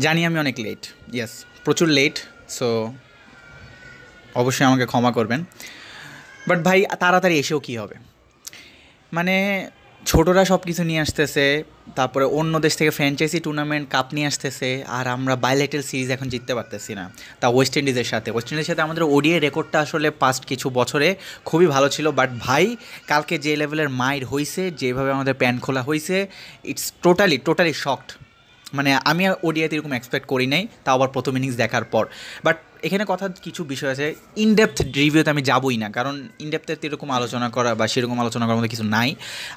জানি আমি অনেক লেট, ইয়েস প্রচুর লেট। সো অবশ্যই আমাকে ক্ষমা করবেন। বাট ভাই তাড়াতাড়ি এসেও কী হবে, মানে ছোটরা সব কিছু নিয়ে আসতেছে, তারপরে অন্য দেশ থেকে ফ্র্যাঞ্চাইজি টুর্নামেন্ট কাপ নিয়ে আসতেছে, আর আমরা বাইলেটারাল সিরিজ এখন জিততে পারতেছি না। তা ওয়েস্ট ইন্ডিজের সাথে আমাদের ওডিআই রেকর্ডটা আসলে পাস্ট কিছু বছরে খুবই ভালো ছিল। বাট ভাই কালকে যে লেভেলের মাইর হয়েছে, যেভাবে আমাদের প্যান খোলা হয়েছে, ইটস টোটালি শকড। মানে আমি ওডিআইতে এরকম এক্সপেক্ট করি নাই, তাও আবার প্রথম ইনিংস দেখার পর। বাট এখানে কথা কিছু বিষয় আছে, ইনডেপথ রিভিউতে আমি যাবই না, কারণ ইনডেপথের এরকম আলোচনা করা বা সেরকম আলোচনা করার মধ্যে কিছু নাই।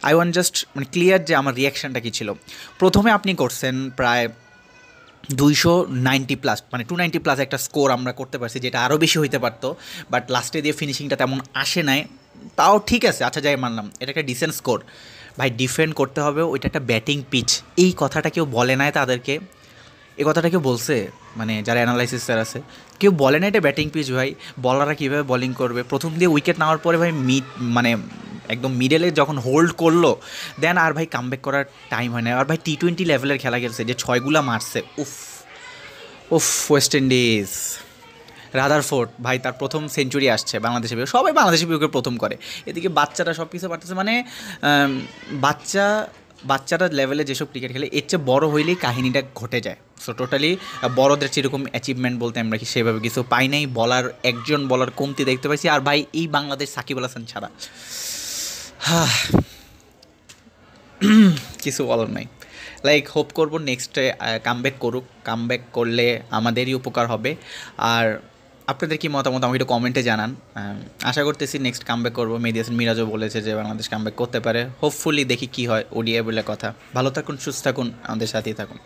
আই ওয়ান্ট জাস্ট মানে ক্লিয়ার যে আমার রিয়াকশানটা কী ছিল। প্রথমে আপনি করছেন প্রায় 290+, মানে 290+ একটা স্কোর আমরা করতে পারছি, যেটা আরও বেশি হইতে পারতো। বাট লাস্টে দিয়ে ফিনিশিংটা তেমন আসে নাই, তাও ঠিক আছে, আচ্ছা যাই মানলাম, এটা একটা ডিসেন্ট স্কোর। ভাই ডিফেন্ড করতে হবে, ওইটা একটা ব্যাটিং পিচ, এই কথাটা কেউ বলে নাই তাদেরকে। এই কথাটা কেউ বলছে, মানে যারা অ্যানালাইসিসটার আছে, কেউ বলে না এটা ব্যাটিং পিচ। ভাই বলাররা কীভাবে বলিং করবে, প্রথম দিয়ে উইকেট নেওয়ার পরে ভাই মানে একদম মিডলে যখন হোল্ড করলো, দেন আর ভাই কামব্যাক করার টাইম হয় না। আর ভাই টি-20 লেভেলের খেলা খেলছে, যে 6গুলা মারছে, উফ উফ। ওয়েস্ট ইন্ডিজ, রাদারফোর্ড ভাই তার প্রথম সেঞ্চুরি আসছে বাংলাদেশে, সবাই বাংলাদেশি বিয়োগের প্রথম করে, এদিকে বাচ্চারা সব কিছু পারতেছে। মানে বাচ্চাটা লেভেলে যেসব ক্রিকেট খেলে, এর চেয়ে বড়ো হইলেই কাহিনিটা ঘটে যায়। সো টোটালি বড়দের সেরকম অ্যাচিভমেন্ট বলতে আমরা কি সেভাবে কিছু পাই নাই, বলার একজন বলার কমতি দেখতে পাইছি। আর ভাই এই বাংলাদেশ সাকিব আল হাসান ছাড়া কিছু বলার নাই। লাইক হোপ করবো নেক্সটে কামব্যাক করুক, কামব্যাক করলে আমাদেরই উপকার হবে। আর আপনাদের কি মতামত আমাকে একটু কমেন্টে জানান। আশা করতেছি নেক্সট কামব্যাক করবো। মেহেদী হাসান মিরাজও বলেছে যে বাংলাদেশ কামব্যাক করতে পারে, হোপফুলি দেখি কী হয়। ওডিআই বলে কথা। ভালো থাকুন, সুস্থ থাকুন, আমাদের সাথেই থাকুন।